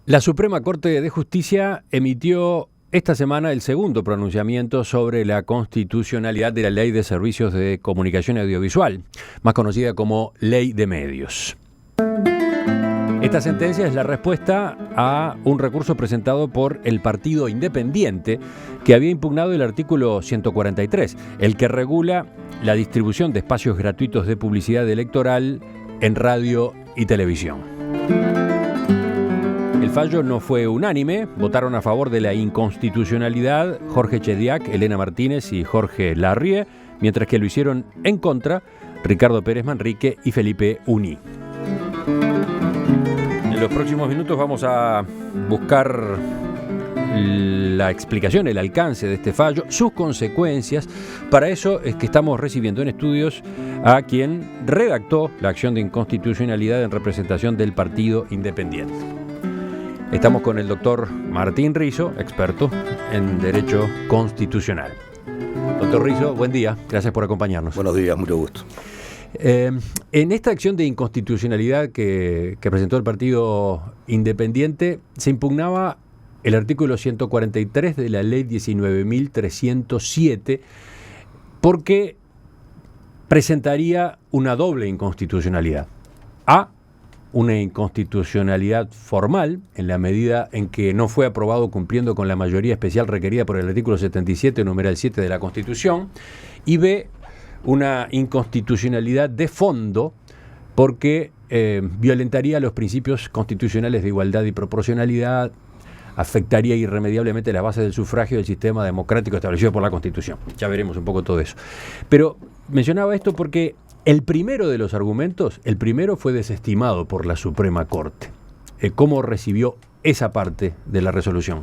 La Suprema Corte de Justicia emitió esta semana el segundo pronunciamiento sobre la constitucionalidad de la Ley de Servicios de Comunicación Audiovisual, más conocida como Ley de Medios. Esta sentencia es la respuesta a un recurso presentado por el Partido Independiente que había impugnado el artículo 143, el que regula la distribución de espacios gratuitos de publicidad electoral en radio y televisión. El fallo no fue unánime, votaron a favor de la inconstitucionalidad Jorge Chediak, Elena Martínez y Jorge Larrie, mientras que lo hicieron en contra Ricardo Pérez Manrique y Felipe Uní. En los próximos minutos vamos a buscar la explicación, el alcance de este fallo, sus consecuencias. Para eso es que estamos recibiendo en estudios a quien redactó la acción de inconstitucionalidad en representación del Partido Independiente. Estamos con el doctor Martín Rizo, experto en Derecho Constitucional. Doctor Rizo, buen día, gracias por acompañarnos. Buenos días, mucho gusto. En esta acción de inconstitucionalidad que presentó el Partido Independiente, se impugnaba el artículo 143 de la Ley 19.307 porque presentaría una doble inconstitucionalidad. Una inconstitucionalidad formal, en la medida en que no fue aprobado cumpliendo con la mayoría especial requerida por el artículo 77, numeral 7 de la Constitución, y B, una inconstitucionalidad de fondo, porque violentaría los principios constitucionales de igualdad y proporcionalidad, afectaría irremediablemente la base del sufragio del sistema democrático establecido por la Constitución. Ya veremos un poco todo eso. Pero mencionaba esto porque el primero de los argumentos, fue desestimado por la Suprema Corte. ¿Cómo recibió esa parte de la resolución?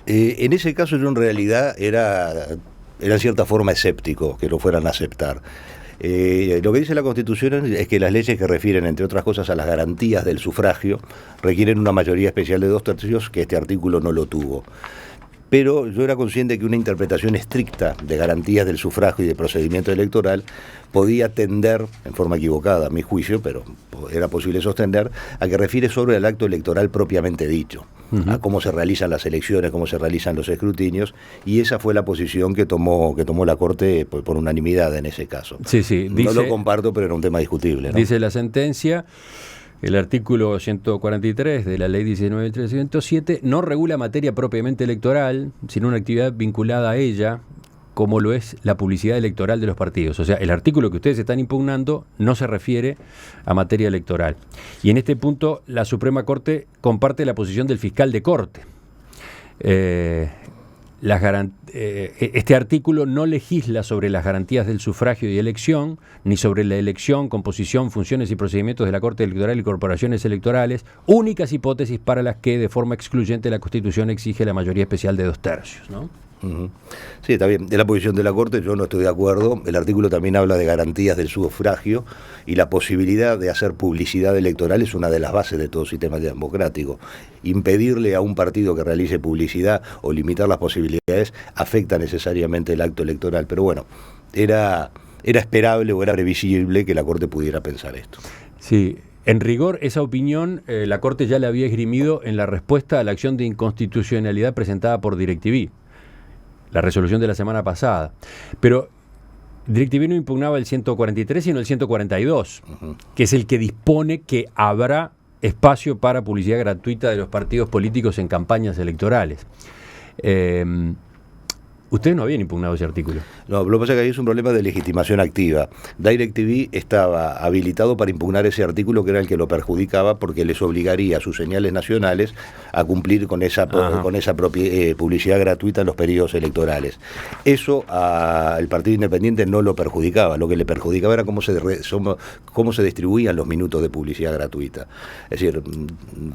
En ese caso yo en realidad era en cierta forma escéptico que lo fueran a aceptar. Lo que dice la Constitución es que las leyes que refieren, entre otras cosas, a las garantías del sufragio requieren una mayoría especial de 2/3, que este artículo no lo tuvo. Pero yo era consciente que una interpretación estricta de garantías del sufragio y de procedimiento electoral podía tender, en forma equivocada a mi juicio, pero era posible sostener, a que refiere sobre el acto electoral propiamente dicho, a cómo se realizan las elecciones, cómo se realizan los escrutinios, y esa fue la posición que tomó la Corte por unanimidad en ese caso. Sí, dice, no lo comparto, pero era un tema discutible, ¿no? Dice la sentencia: el artículo 143 de la Ley 19.307 no regula materia propiamente electoral, sino una actividad vinculada a ella, como lo es la publicidad electoral de los partidos. O sea, el artículo que ustedes están impugnando no se refiere a materia electoral. Y en este punto la Suprema Corte comparte la posición del fiscal de Corte. Este artículo no legisla sobre las garantías del sufragio y elección, ni sobre la elección, composición, funciones y procedimientos de la Corte Electoral y corporaciones electorales, únicas hipótesis para las que de forma excluyente la Constitución exige la mayoría especial de 2/3, ¿no? Sí, está bien. De la posición de la Corte yo no estoy de acuerdo. El artículo también habla de garantías del sufragio y la posibilidad de hacer publicidad electoral es una de las bases de todo sistema democrático. Impedirle a un partido que realice publicidad o limitar las posibilidades afecta necesariamente el acto electoral. Pero bueno, era esperable o era previsible que la Corte pudiera pensar esto. Sí. En rigor, esa opinión la Corte ya la había esgrimido en la respuesta a la acción de inconstitucionalidad presentada por DirecTV, la resolución de la semana pasada. Pero DirecTV no impugnaba el 143, sino el 142, que es el que dispone que habrá espacio para publicidad gratuita de los partidos políticos en campañas electorales. Ustedes no habían impugnado ese artículo. No, lo que pasa es que ahí es un problema de legitimación activa. DirecTV estaba habilitado para impugnar ese artículo, que era el que lo perjudicaba, porque les obligaría a sus señales nacionales a cumplir con esa publicidad gratuita en los periodos electorales. Eso al Partido Independiente no lo perjudicaba. Lo que le perjudicaba era cómo se distribuían los minutos de publicidad gratuita. Es decir,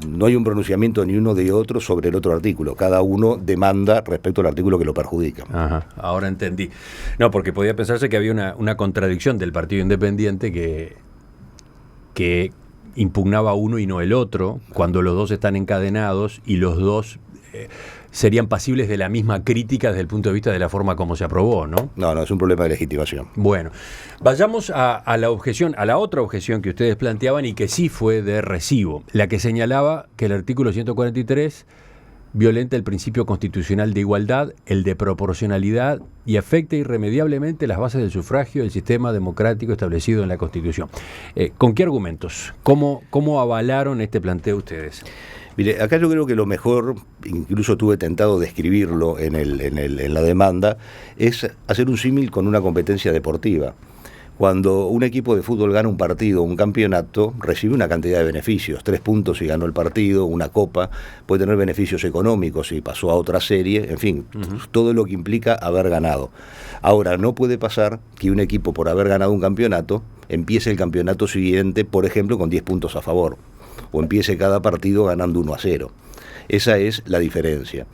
no hay un pronunciamiento ni uno de otro sobre el otro artículo. Cada uno demanda respecto al artículo que lo perjudica. Ajá, ahora entendí. No, porque podía pensarse que había una contradicción del Partido Independiente que impugnaba uno y no el otro, cuando los dos están encadenados y los dos serían pasibles de la misma crítica desde el punto de vista de la forma como se aprobó, ¿no? No, es un problema de legitimación. Bueno, vayamos a la objeción, a la otra objeción que ustedes planteaban y que sí fue de recibo, la que señalaba que el artículo 143 violenta el principio constitucional de igualdad, el de proporcionalidad y afecta irremediablemente las bases del sufragio del sistema democrático establecido en la Constitución. ¿Con qué argumentos? ¿Cómo avalaron este planteo ustedes? Mire, acá yo creo que lo mejor, incluso tuve tentado de escribirlo en la demanda, es hacer un símil con una competencia deportiva. Cuando un equipo de fútbol gana un partido, un campeonato, recibe una cantidad de beneficios, 3 puntos si ganó el partido, una copa, puede tener beneficios económicos si pasó a otra serie, en fin, todo lo que implica haber ganado. Ahora, no puede pasar que un equipo por haber ganado un campeonato empiece el campeonato siguiente, por ejemplo, con 10 puntos a favor, o empiece cada partido ganando 1-0. Esa es la diferencia.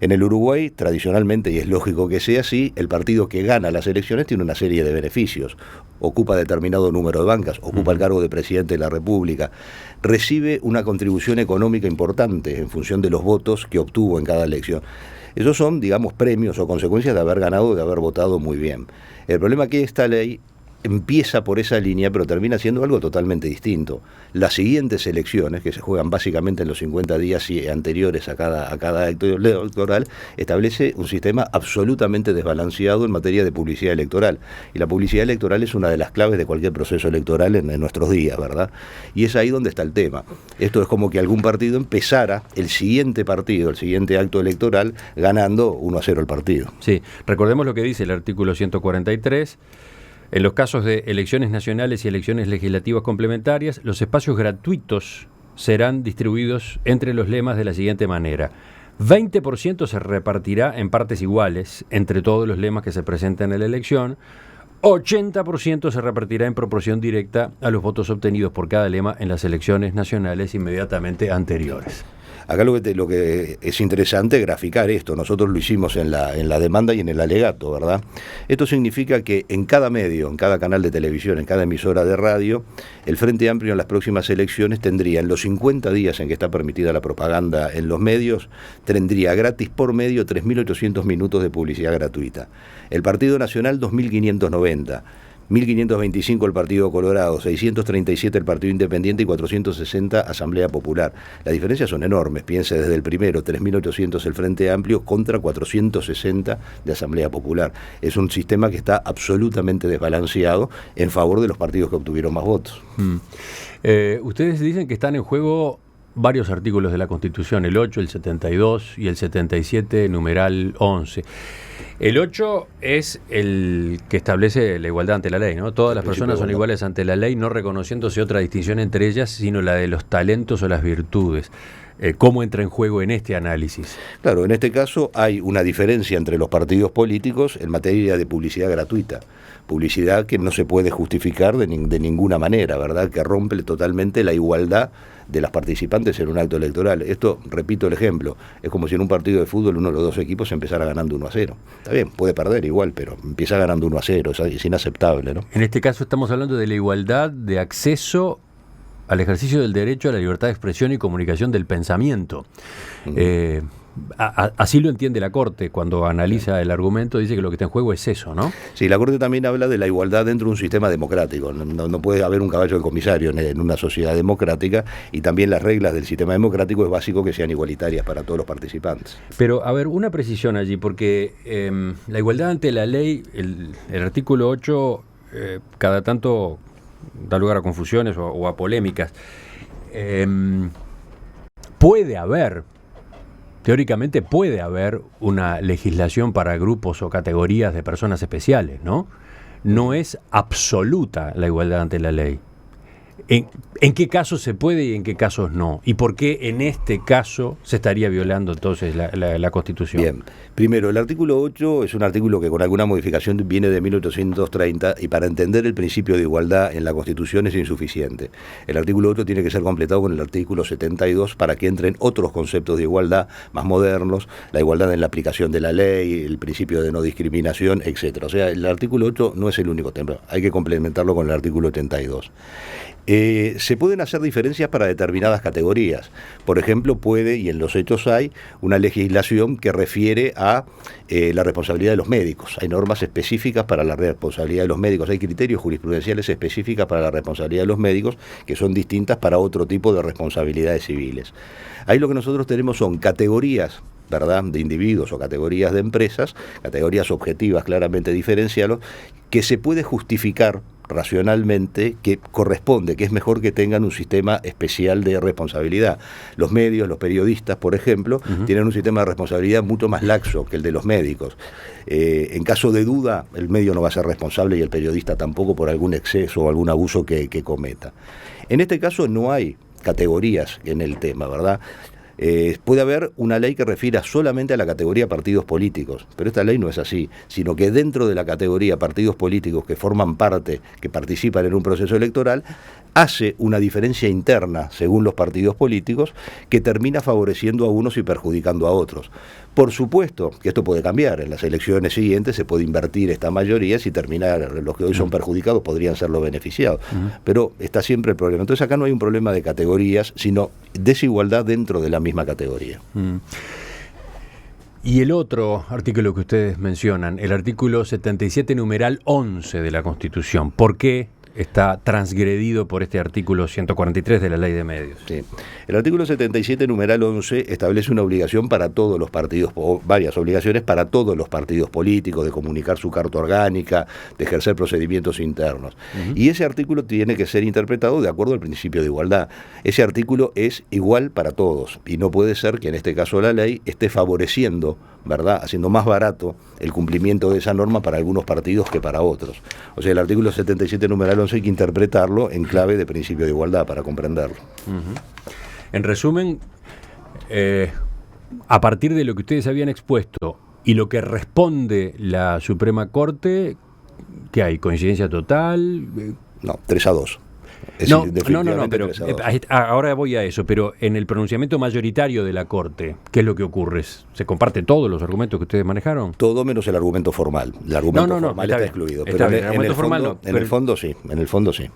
En el Uruguay, tradicionalmente, y es lógico que sea así, el partido que gana las elecciones tiene una serie de beneficios. Ocupa determinado número de bancas, ocupa el cargo de presidente de la República, recibe una contribución económica importante en función de los votos que obtuvo en cada elección. Esos son, digamos, premios o consecuencias de haber ganado, de haber votado muy bien. El problema es que esta ley empieza por esa línea, pero termina siendo algo totalmente distinto. Las siguientes elecciones, que se juegan básicamente en los 50 días anteriores a cada acto electoral, establece un sistema absolutamente desbalanceado en materia de publicidad electoral. Y la publicidad electoral es una de las claves de cualquier proceso electoral en nuestros días, ¿verdad? Y es ahí donde está el tema. Esto es como que algún partido empezara el siguiente partido, el siguiente acto electoral, ganando 1-0 el partido. Sí, recordemos lo que dice el artículo 143. En los casos de elecciones nacionales y elecciones legislativas complementarias, los espacios gratuitos serán distribuidos entre los lemas de la siguiente manera. 20% se repartirá en partes iguales entre todos los lemas que se presentan en la elección. 80% se repartirá en proporción directa a los votos obtenidos por cada lema en las elecciones nacionales inmediatamente anteriores. Acá lo que es interesante graficar esto. Nosotros lo hicimos en la demanda y en el alegato, ¿verdad? Esto significa que en cada medio, en cada canal de televisión, en cada emisora de radio, el Frente Amplio en las próximas elecciones tendría, en los 50 días en que está permitida la propaganda en los medios, tendría gratis por medio 3.800 minutos de publicidad gratuita. El Partido Nacional 2.590. 1.525 el Partido Colorado, 637 el Partido Independiente y 460 Asamblea Popular. Las diferencias son enormes, piense desde el primero, 3.800 el Frente Amplio contra 460 de Asamblea Popular. Es un sistema que está absolutamente desbalanceado en favor de los partidos que obtuvieron más votos. Ustedes dicen que están en juego varios artículos de la Constitución, el 8, el 72 y el 77, numeral 11. El 8 es el que establece la igualdad ante la ley, ¿no? Todas las personas son iguales ante la ley, no reconociéndose otra distinción entre ellas, sino la de los talentos o las virtudes. ¿Cómo entra en juego en este análisis? Claro, en este caso hay una diferencia entre los partidos políticos en materia de publicidad gratuita. Publicidad que no se puede justificar de ninguna manera, ¿verdad? Que rompe totalmente la igualdad de las participantes en un acto electoral. Esto, repito el ejemplo, es como si en un partido de fútbol uno de los dos equipos empezara ganando 1-0. Está bien, puede perder igual, pero empieza ganando 1-0, es inaceptable, ¿no? En este caso estamos hablando de la igualdad de acceso al ejercicio del derecho a la libertad de expresión y comunicación del pensamiento. Así lo entiende la Corte cuando analiza el argumento, dice que lo que está en juego es eso, ¿no? Sí, la Corte también habla de la igualdad dentro de un sistema democrático. No puede haber un caballo de comisario en una sociedad democrática, y también las reglas del sistema democrático es básico que sean igualitarias para todos los participantes. Pero, a ver, una precisión allí, porque la igualdad ante la ley, el artículo 8, cada tanto da lugar a confusiones o a polémicas. Teóricamente puede haber una legislación para grupos o categorías de personas especiales, ¿no? No es absoluta la igualdad ante la ley. ¿En qué casos se puede y en qué casos no? ¿Y por qué en este caso se estaría violando entonces la Constitución? Bien, primero, el artículo 8 es un artículo que con alguna modificación viene de 1830, y para entender el principio de igualdad en la Constitución es insuficiente. El artículo 8 tiene que ser completado con el artículo 72 para que entren otros conceptos de igualdad más modernos, la igualdad en la aplicación de la ley, el principio de no discriminación, etcétera. O sea, el artículo 8 no es el único tema, hay que complementarlo con el artículo 72. Se pueden hacer diferencias para determinadas categorías. Por ejemplo, puede, y en los hechos hay, una legislación que refiere a la responsabilidad de los médicos. Hay normas específicas para la responsabilidad de los médicos, hay criterios jurisprudenciales específicas para la responsabilidad de los médicos que son distintas para otro tipo de responsabilidades civiles. Ahí lo que nosotros tenemos son categorías, ¿verdad?, de individuos o categorías de empresas, categorías objetivas claramente diferenciadas, que se puede justificar racionalmente que corresponde, que es mejor que tengan un sistema especial de responsabilidad. Los medios, los periodistas, por ejemplo, tienen un sistema de responsabilidad mucho más laxo que el de los médicos. En caso de duda, el medio no va a ser responsable y el periodista tampoco por algún exceso o algún abuso que cometa. En este caso no hay categorías en el tema, ¿verdad? Puede haber una ley que refiera solamente a la categoría partidos políticos, pero esta ley no es así, sino que dentro de la categoría partidos políticos que forman parte, que participan en un proceso electoral, hace una diferencia interna según los partidos políticos que termina favoreciendo a unos y perjudicando a otros. Por supuesto que esto puede cambiar, en las elecciones siguientes se puede invertir esta mayoría, si termina los que hoy son perjudicados podrían ser los beneficiados, pero está siempre el problema. Entonces acá no hay un problema de categorías, sino desigualdad dentro de la misma categoría. Y el otro artículo que ustedes mencionan, el artículo 77 numeral 11 de la Constitución, ¿por qué está transgredido por este artículo 143 de la Ley de Medios? Sí. El artículo 77 numeral 11 establece una obligación para todos los partidos, o varias obligaciones para todos los partidos políticos, de comunicar su carta orgánica, de ejercer procedimientos internos. Y ese artículo tiene que ser interpretado de acuerdo al principio de igualdad. Ese artículo es igual para todos, y no puede ser que en este caso la ley esté favoreciendo, ¿verdad?, haciendo más barato el cumplimiento de esa norma para algunos partidos que para otros. O sea, el artículo 77 numeral 11 hay que interpretarlo en clave de principio de igualdad para comprenderlo. En resumen, a partir de lo que ustedes habían expuesto y lo que responde la Suprema Corte, ¿qué hay? ¿Coincidencia total? No, 3-2. No, pero ahora voy a eso, pero en el pronunciamiento mayoritario de la Corte, ¿qué es lo que ocurre? ¿Se comparten todos los argumentos que ustedes manejaron? Todo menos el argumento formal. El argumento formal está excluido. Pero en el fondo sí.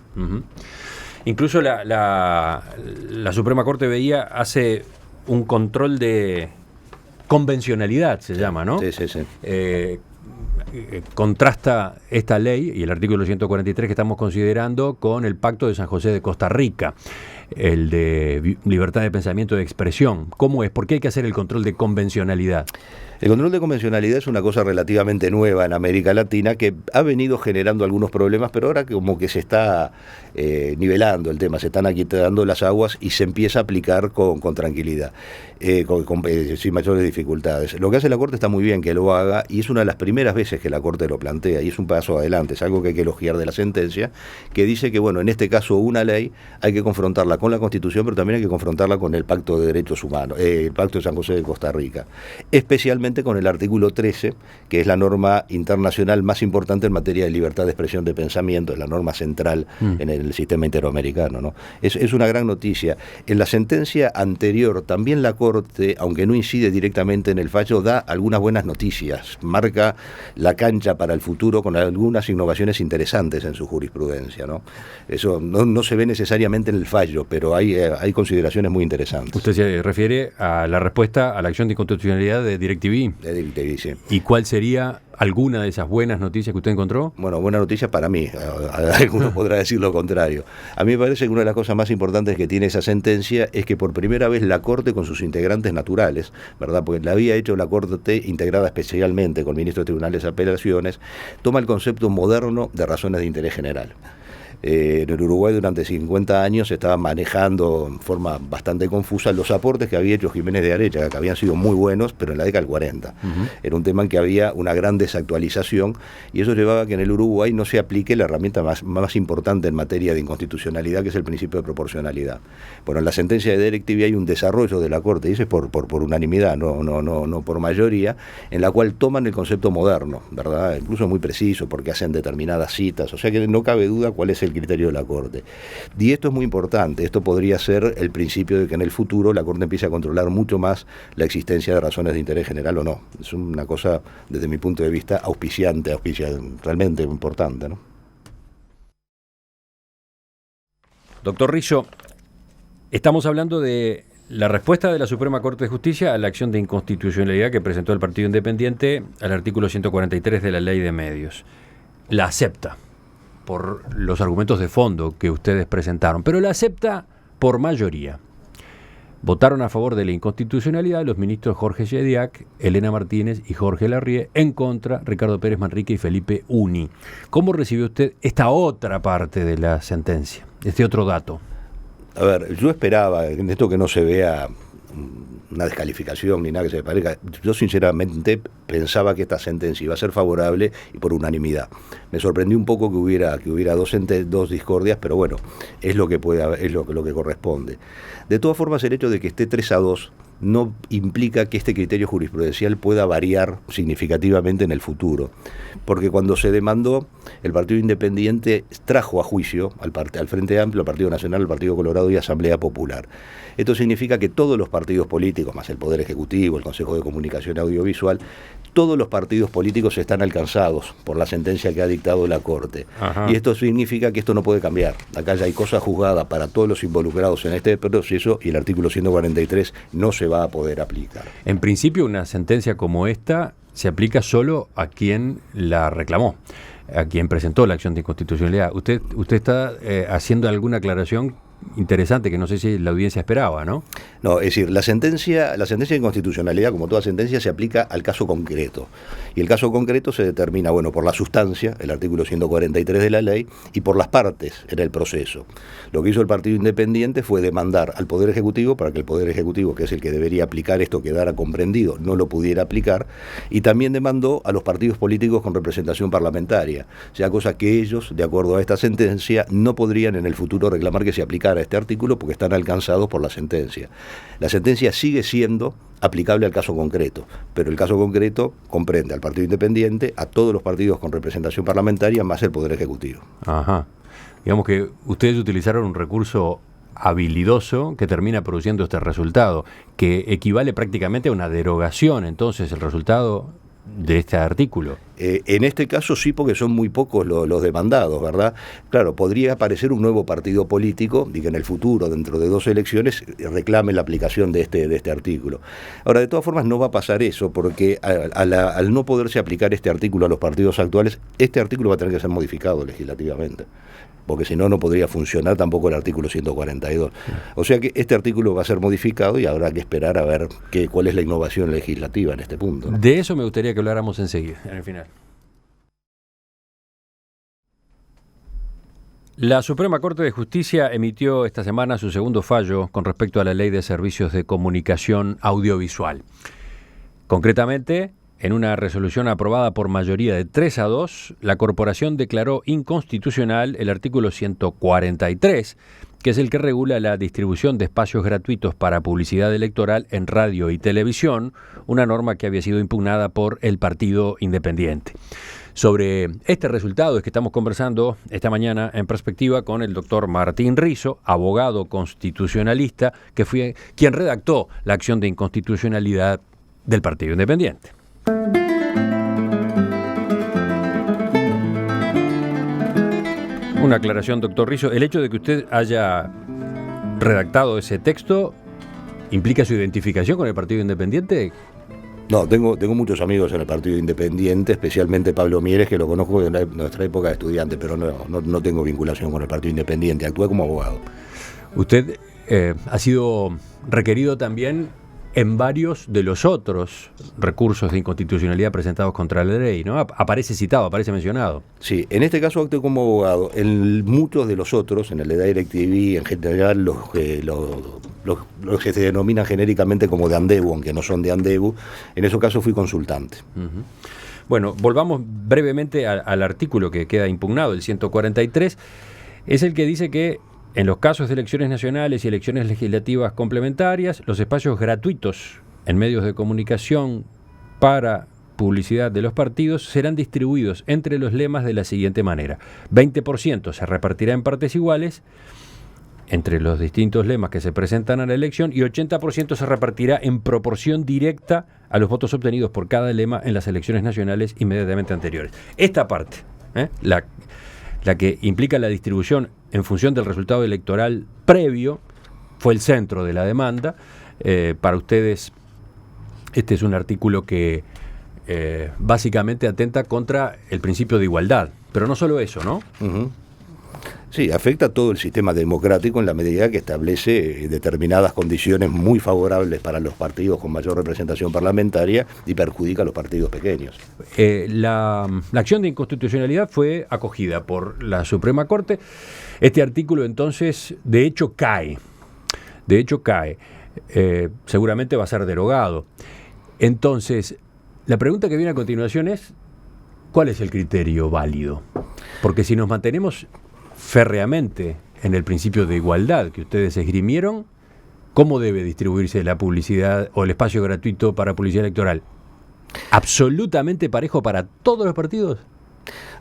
Incluso la Suprema Corte hace un control de convencionalidad, se llama, ¿no? Sí. Contrasta esta ley y el artículo 143 que estamos considerando con el Pacto de San José de Costa Rica, el de libertad de pensamiento y de expresión. ¿Cómo es? ¿Por qué hay que hacer el control de convencionalidad? El control de convencionalidad es una cosa relativamente nueva en América Latina que ha venido generando algunos problemas, pero ahora como que se está nivelando el tema, se están aquietando las aguas y se empieza a aplicar con tranquilidad, sin mayores dificultades. Lo que hace la Corte está muy bien que lo haga y es una de las primeras veces que la Corte lo plantea y es un paso adelante, es algo que hay que elogiar de la sentencia, que dice que, bueno, en este caso una ley hay que confrontarla con la Constitución, pero también hay que confrontarla con el Pacto de Derechos Humanos, el Pacto de San José de Costa Rica, especialmente con el artículo 13, que es la norma internacional más importante en materia de libertad de expresión de pensamiento, es la norma central en el sistema interamericano, ¿no? Es una gran noticia. En la sentencia anterior, también la Corte, aunque no incide directamente en el fallo, da algunas buenas noticias, marca la cancha para el futuro con algunas innovaciones interesantes en su jurisprudencia, ¿no? Eso no se ve necesariamente en el fallo, pero hay consideraciones muy interesantes. Usted se refiere a la respuesta a la acción de inconstitucionalidad de DirecTV. De DirecTV, sí. ¿Y cuál sería alguna de esas buenas noticias que usted encontró? Bueno, buena noticia para mí, alguno podrá decir lo contrario. A mí me parece que una de las cosas más importantes que tiene esa sentencia es que por primera vez la Corte con sus integrantes naturales, ¿verdad?, porque la había hecho la Corte integrada especialmente con ministros de tribunales de apelaciones, toma el concepto moderno de razones de interés general. En el Uruguay durante 50 años se estaban manejando en forma bastante confusa los aportes que había hecho Jiménez de Arecha, que habían sido muy buenos, pero en la década del 40. Era un tema en que había una gran desactualización y eso llevaba a que en el Uruguay no se aplique la herramienta más importante en materia de inconstitucionalidad, que es el principio de proporcionalidad. Bueno, en la sentencia de DirecTV hay un desarrollo de la Corte, y eso es por unanimidad, no por mayoría, en la cual toman el concepto moderno, ¿verdad? Incluso muy preciso, porque hacen determinadas citas, o sea que no cabe duda cuál es el criterio de la Corte. Y esto es muy importante, esto podría ser el principio de que en el futuro la Corte empiece a controlar mucho más la existencia de razones de interés general o no. Es una cosa, desde mi punto de vista, auspiciante, realmente importante, ¿no? Doctor Risso, estamos hablando de la respuesta de la Suprema Corte de Justicia a la acción de inconstitucionalidad que presentó el Partido Independiente al artículo 143 de la Ley de Medios. La acepta por los argumentos de fondo que ustedes presentaron, pero la acepta por mayoría. Votaron a favor de la inconstitucionalidad los ministros Jorge Yediak, Elena Martínez y Jorge Larrié, en contra Ricardo Pérez Manrique y Felipe Uni. ¿Cómo recibió usted esta otra parte de la sentencia, este otro dato? A ver, yo esperaba en esto que no se vea una descalificación ni nada que se me parezca. Yo sinceramente pensaba que esta sentencia iba a ser favorable y por unanimidad. Me sorprendió un poco que hubiera dos discordias, pero bueno, es lo que es lo que corresponde. De todas formas, el hecho de que esté 3-2 no implica que este criterio jurisprudencial pueda variar significativamente en el futuro, porque cuando se demandó, el Partido Independiente trajo a juicio al Frente Amplio, al Partido Nacional, al Partido Colorado y Asamblea Popular. Esto significa que todos los partidos políticos, más el Poder Ejecutivo, el Consejo de Comunicación Audiovisual, todos los partidos políticos están alcanzados por la sentencia que ha dictado la Corte. Ajá. Y esto significa que esto no puede cambiar. Acá ya hay cosas juzgadas para todos los involucrados en este proceso y el artículo 143 no se va a poder aplicar. En principio, una sentencia como esta se aplica solo a quien la reclamó, a quien presentó la acción de inconstitucionalidad. Usted está haciendo alguna aclaración interesante que no sé si la audiencia esperaba, ¿no? No, es decir, la sentencia de inconstitucionalidad, como toda sentencia, se aplica al caso concreto. Y el caso concreto se determina, bueno, por la sustancia, el artículo 143 de la ley, y por las partes en el proceso. Lo que hizo el Partido Independiente fue demandar al Poder Ejecutivo para que el Poder Ejecutivo, que es el que debería aplicar esto, quedara comprendido, no lo pudiera aplicar, y también demandó a los partidos políticos con representación parlamentaria, o sea, cosa que ellos, de acuerdo a esta sentencia, no podrían en el futuro reclamar que se aplicara a este artículo porque están alcanzados por la sentencia. La sentencia sigue siendo aplicable al caso concreto, pero el caso concreto comprende al Partido Independiente, a todos los partidos con representación parlamentaria, más el Poder Ejecutivo. Ajá. Digamos que ustedes utilizaron un recurso habilidoso que termina produciendo este resultado, que equivale prácticamente a una derogación, entonces, el resultado de este artículo. En este caso sí, porque son muy pocos los demandados, ¿verdad? Claro, podría aparecer un nuevo partido político y que en el futuro, dentro de 2 elecciones, reclame la aplicación de este artículo. Ahora, de todas formas, no va a pasar eso, porque al no poderse aplicar este artículo a los partidos actuales, este artículo va a tener que ser modificado legislativamente, porque si no, no podría funcionar tampoco el artículo 142. O sea que este artículo va a ser modificado y habrá que esperar a ver cuál es la innovación legislativa en este punto, ¿no? De eso me gustaría que habláramos enseguida, en el final. La Suprema Corte de Justicia emitió esta semana su segundo fallo con respecto a la Ley de Servicios de Comunicación Audiovisual. Concretamente, en una resolución aprobada por mayoría de 3-2, la Corporación declaró inconstitucional el artículo 143, que es el que regula la distribución de espacios gratuitos para publicidad electoral en radio y televisión, una norma que había sido impugnada por el Partido Independiente. Sobre este resultado es que estamos conversando esta mañana en Perspectiva con el doctor Martín Risso, abogado constitucionalista, que fue quien redactó la acción de inconstitucionalidad del Partido Independiente. Una aclaración, doctor Risso. El hecho de que usted haya redactado ese texto implica su identificación con el Partido Independiente. No, tengo muchos amigos en el Partido Independiente, especialmente Pablo Mieres, que lo conozco de nuestra época de estudiante, pero no tengo vinculación con el Partido Independiente, actué como abogado. Usted ha sido requerido también en varios de los otros recursos de inconstitucionalidad presentados contra la ley, ¿no? Aparece citado, aparece mencionado. Sí, en este caso actué como abogado. En muchos de los otros, en el de DirecTV, en general los que se denominan genéricamente como de Andebu, aunque no son de Andebu, en esos casos fui consultante. Uh-huh. Bueno, volvamos brevemente al artículo que queda impugnado, el 143, es el que dice que en los casos de elecciones nacionales y elecciones legislativas complementarias, los espacios gratuitos en medios de comunicación para publicidad de los partidos serán distribuidos entre los lemas de la siguiente manera. 20% se repartirá en partes iguales entre los distintos lemas que se presentan a la elección y 80% se repartirá en proporción directa a los votos obtenidos por cada lema en las elecciones nacionales inmediatamente anteriores. Esta parte, la que implica la distribución en función del resultado electoral previo, fue el centro de la demanda. Para ustedes, este es un artículo que básicamente atenta contra el principio de igualdad, pero no solo eso, ¿no? Uh-huh. Sí, afecta a todo el sistema democrático en la medida que establece determinadas condiciones muy favorables para los partidos con mayor representación parlamentaria y perjudica a los partidos pequeños. La acción de inconstitucionalidad fue acogida por la Suprema Corte. Este artículo entonces, de hecho, cae. Seguramente va a ser derogado. Entonces, la pregunta que viene a continuación es, ¿cuál es el criterio válido? Porque si nos mantenemos férreamente en el principio de igualdad que ustedes esgrimieron, ¿cómo debe distribuirse la publicidad o el espacio gratuito para publicidad electoral? ¿Absolutamente parejo para todos los partidos?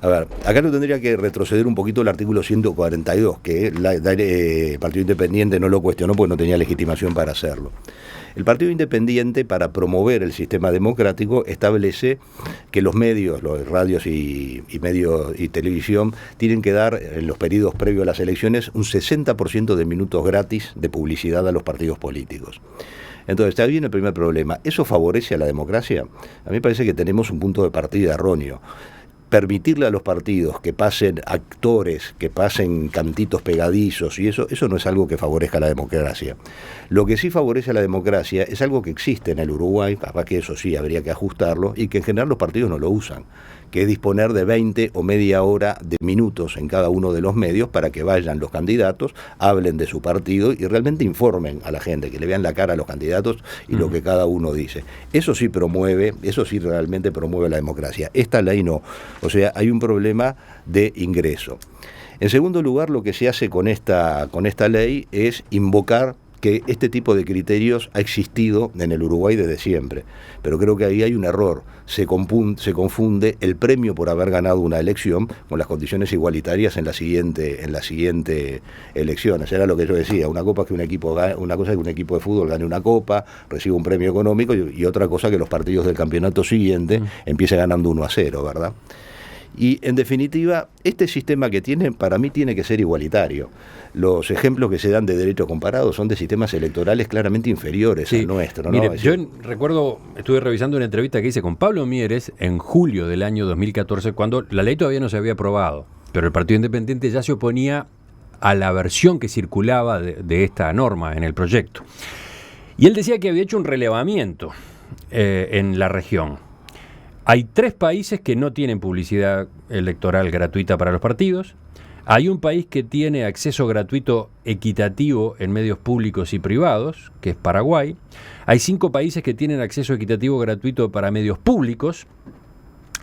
A ver, acá no tendría que retroceder un poquito el artículo 142, que el Partido Independiente no lo cuestionó porque no tenía legitimación para hacerlo. El Partido Independiente, para promover el sistema democrático, establece que los medios, los radios y medios y televisión, tienen que dar en los periodos previos a las elecciones un 60% de minutos gratis de publicidad a los partidos políticos. Entonces, está bien el primer problema. ¿Eso favorece a la democracia? A mí me parece que tenemos un punto de partida erróneo. Permitirle a los partidos que pasen actores, que pasen cantitos pegadizos y eso no es algo que favorezca a la democracia. Lo que sí favorece a la democracia es algo que existe en el Uruguay, capaz que eso sí habría que ajustarlo, y que en general los partidos no lo usan, que es disponer de 20 o media hora de minutos en cada uno de los medios para que vayan los candidatos, hablen de su partido y realmente informen a la gente, que le vean la cara a los candidatos y lo que cada uno dice. Eso sí realmente promueve la democracia. Esta ley no. O sea, hay un problema de ingreso. En segundo lugar, lo que se hace con esta ley es invocar que este tipo de criterios ha existido en el Uruguay desde siempre. Pero creo que ahí hay un error. Se confunde el premio por haber ganado una elección con las condiciones igualitarias en la siguiente elección. Era lo que yo decía, una cosa es que un equipo de fútbol gane una copa, reciba un premio económico, y otra cosa que los partidos del campeonato siguiente empiecen ganando 1-0, ¿verdad? Y en definitiva, este sistema que tiene, para mí tiene que ser igualitario. Los ejemplos que se dan de derechos comparados son de sistemas electorales claramente inferiores al nuestro, ¿no? Mire, yo recuerdo, estuve revisando una entrevista que hice con Pablo Mieres en julio del año 2014, cuando la ley todavía no se había aprobado, pero el Partido Independiente ya se oponía a la versión que circulaba de esta norma en el proyecto. Y él decía que había hecho un relevamiento en la región. Hay 3 países que no tienen publicidad electoral gratuita para los partidos. Hay un país que tiene acceso gratuito equitativo en medios públicos y privados, que es Paraguay. Hay 5 países que tienen acceso equitativo gratuito para medios públicos.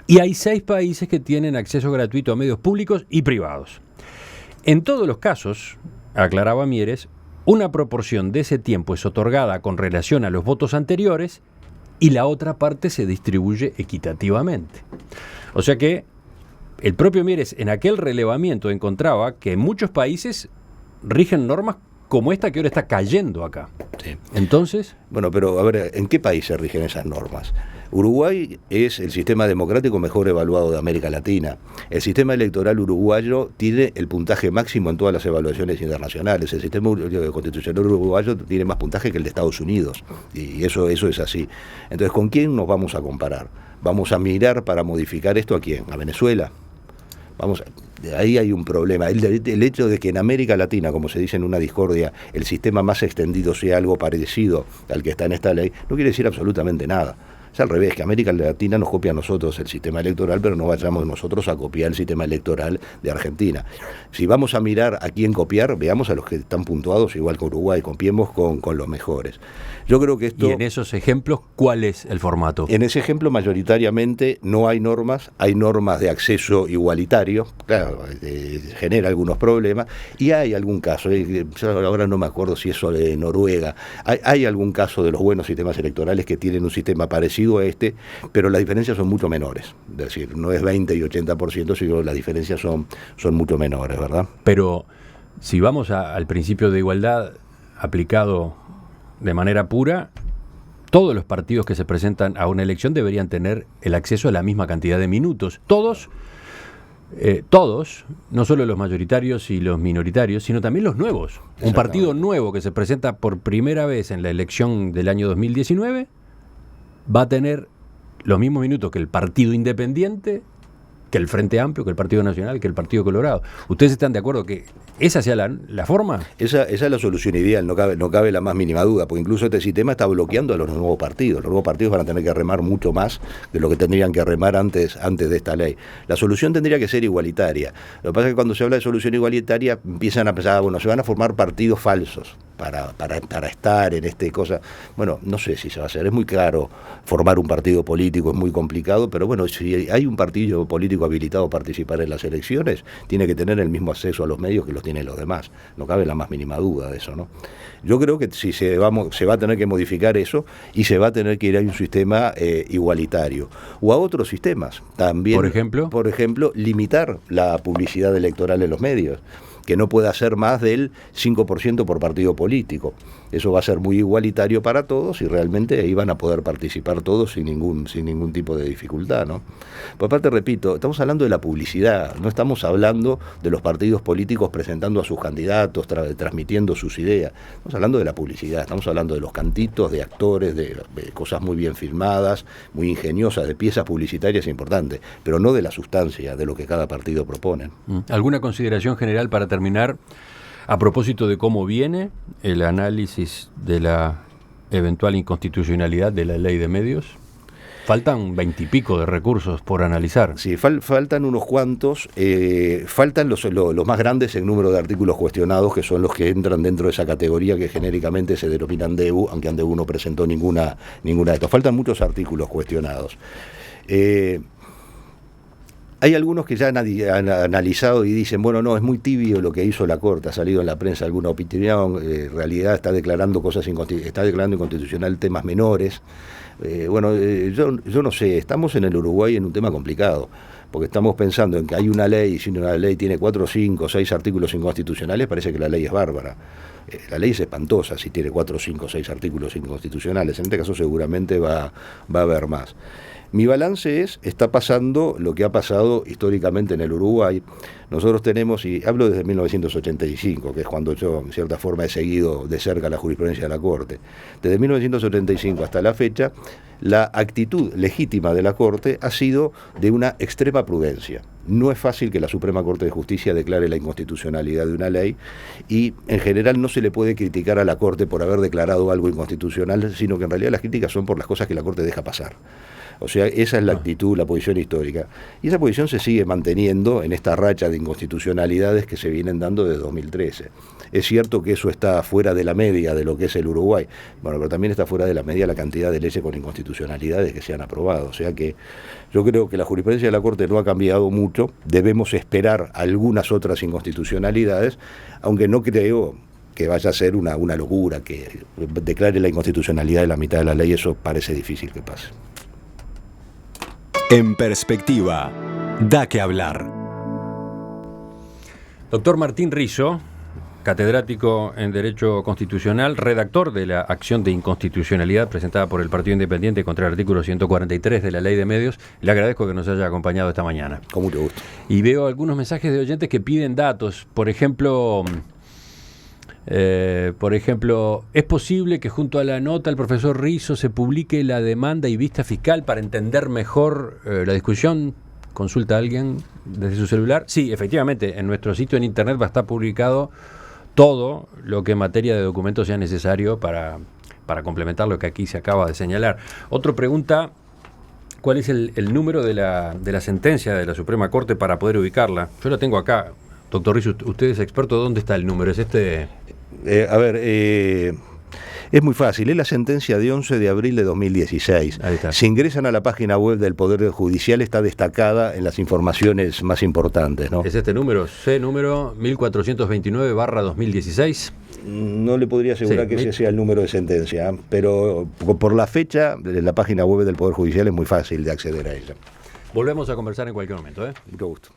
Y hay 6 países que tienen acceso gratuito a medios públicos y privados. En todos los casos, aclaraba Mieres, una proporción de ese tiempo es otorgada con relación a los votos anteriores y la otra parte se distribuye equitativamente. O sea que el propio Mieres en aquel relevamiento encontraba que en muchos países rigen normas como esta que ahora está cayendo acá. Sí. Entonces... Bueno, pero a ver, ¿en qué país se rigen esas normas? Uruguay es el sistema democrático mejor evaluado de América Latina. El sistema electoral uruguayo tiene el puntaje máximo en todas las evaluaciones internacionales. El sistema constitucional uruguayo tiene más puntaje que el de Estados Unidos. Y eso es así. Entonces, ¿con quién nos vamos a comparar? ¿Vamos a mirar para modificar esto a quién? ¿A Venezuela? Ahí hay un problema. El hecho de que en América Latina, como se dice en una discordia, el sistema más extendido sea algo parecido al que está en esta ley, no quiere decir absolutamente nada. Es al revés, que América Latina nos copia a nosotros el sistema electoral, pero no vayamos nosotros a copiar el sistema electoral de Argentina. Si vamos a mirar a quién copiar, veamos a los que están puntuados igual que Uruguay, copiemos con los mejores. Yo creo que esto... ¿Y en esos ejemplos cuál es el formato? En ese ejemplo mayoritariamente no hay normas de acceso igualitario, claro, genera algunos problemas, y hay algún caso, ahora no me acuerdo si eso de Noruega, hay algún caso de los buenos sistemas electorales que tienen un sistema parecido a este, pero las diferencias son mucho menores, es decir, no es 20 y 80%, sino las diferencias son mucho menores, ¿verdad? Pero si vamos al principio de igualdad aplicado de manera pura, todos los partidos que se presentan a una elección deberían tener el acceso a la misma cantidad de minutos. Todos, todos, no solo los mayoritarios y los minoritarios, sino también los nuevos. Un partido nuevo que se presenta por primera vez en la elección del año 2019 va a tener los mismos minutos que el Partido Independiente, que el Frente Amplio, que el Partido Nacional, que el Partido Colorado. ¿Ustedes están de acuerdo que esa sea la forma? Esa es la solución ideal, no cabe la más mínima duda, porque incluso este sistema está bloqueando a los nuevos partidos. Los nuevos partidos van a tener que remar mucho más de lo que tendrían que remar antes de esta ley. La solución tendría que ser igualitaria. Lo que pasa es que cuando se habla de solución igualitaria empiezan a pensar, bueno, se van a formar partidos falsos para estar en este cosa. Bueno, no sé si se va a hacer, es muy caro formar un partido político, es muy complicado, pero bueno, si hay un partido político habilitado a participar en las elecciones, tiene que tener el mismo acceso a los medios que los tienen los demás. No cabe la más mínima duda de eso, ¿no? Yo creo que si se va a tener que modificar eso y se va a tener que ir a un sistema igualitario o a otros sistemas también. Por ejemplo, limitar la publicidad electoral en los medios, que no pueda ser más del 5% por partido político. Eso va a ser muy igualitario para todos y realmente ahí van a poder participar todos sin ningún tipo de dificultad, ¿no? Por aparte, repito, estamos hablando de la publicidad, no estamos hablando de los partidos políticos presentando a sus candidatos, transmitiendo sus ideas. Estamos hablando de la publicidad, estamos hablando de los cantitos, de actores, de cosas muy bien filmadas, muy ingeniosas, de piezas publicitarias importantes, pero no de la sustancia, de lo que cada partido propone. ¿Alguna consideración general para terminar? A propósito de cómo viene el análisis de la eventual inconstitucionalidad de la ley de medios, faltan 20 y pico de recursos por analizar. Sí, faltan unos cuantos, faltan los más grandes en número de artículos cuestionados, que son los que entran dentro de esa categoría que genéricamente se denomina ANDEU, aunque ANDEU no presentó ninguna de estos. Faltan muchos artículos cuestionados. Hay algunos que ya han analizado y dicen, bueno, no, es muy tibio lo que hizo la Corte, ha salido en la prensa alguna opinión, en realidad está declarando inconstitucional temas menores. Yo no sé, estamos en el Uruguay en un tema complicado, porque estamos pensando en que hay una ley, y si una ley tiene 4, 5, 6 artículos inconstitucionales, parece que la ley es bárbara. La ley es espantosa si tiene 4, 5, 6 artículos inconstitucionales, en este caso seguramente va a haber más. Mi balance está pasando lo que ha pasado históricamente en el Uruguay. Nosotros tenemos, y hablo desde 1985, que es cuando yo en cierta forma he seguido de cerca la jurisprudencia de la Corte. Desde 1985 hasta la fecha, la actitud legítima de la Corte ha sido de una extrema prudencia. No es fácil que la Suprema Corte de Justicia declare la inconstitucionalidad de una ley y en general no se le puede criticar a la Corte por haber declarado algo inconstitucional, sino que en realidad las críticas son por las cosas que la Corte deja pasar. O sea, esa es la actitud, la posición histórica. Y esa posición se sigue manteniendo en esta racha de inconstitucionalidades que se vienen dando desde 2013. Es cierto que eso está fuera de la media de lo que es el Uruguay, bueno, pero también está fuera de la media la cantidad de leyes con inconstitucionalidades que se han aprobado. O sea que yo creo que la jurisprudencia de la Corte no ha cambiado mucho, debemos esperar algunas otras inconstitucionalidades, aunque no creo que vaya a ser una locura, que declare la inconstitucionalidad de la mitad de la ley, eso parece difícil que pase. En Perspectiva, da que hablar. Doctor Martín Rizo, catedrático en Derecho Constitucional, redactor de la acción de inconstitucionalidad presentada por el Partido Independiente contra el artículo 143 de la Ley de Medios, le agradezco que nos haya acompañado esta mañana. Con mucho gusto. Y veo algunos mensajes de oyentes que piden datos, por ejemplo, ¿es posible que junto a la nota del profesor Rizo se publique la demanda y vista fiscal para entender mejor la discusión? ¿Consulta a alguien desde su celular? Sí, efectivamente, en nuestro sitio en internet va a estar publicado todo lo que en materia de documentos sea necesario para complementar lo que aquí se acaba de señalar. Otro pregunta, ¿cuál es el número de la sentencia de la Suprema Corte para poder ubicarla? Yo la tengo acá. Doctor Rizo, usted es experto, ¿dónde está el número? ¿Es este? Es muy fácil, es la sentencia de 11 de abril de 2016. Ahí está. Si ingresan a la página web del Poder Judicial, está destacada en las informaciones más importantes, ¿no? ¿Es este número? número 1429/2016. No le podría asegurar que ese sea el número de sentencia, pero por la fecha, de la página web del Poder Judicial es muy fácil de acceder a ella. Volvemos a conversar en cualquier momento, ¿eh? Mucho gusto.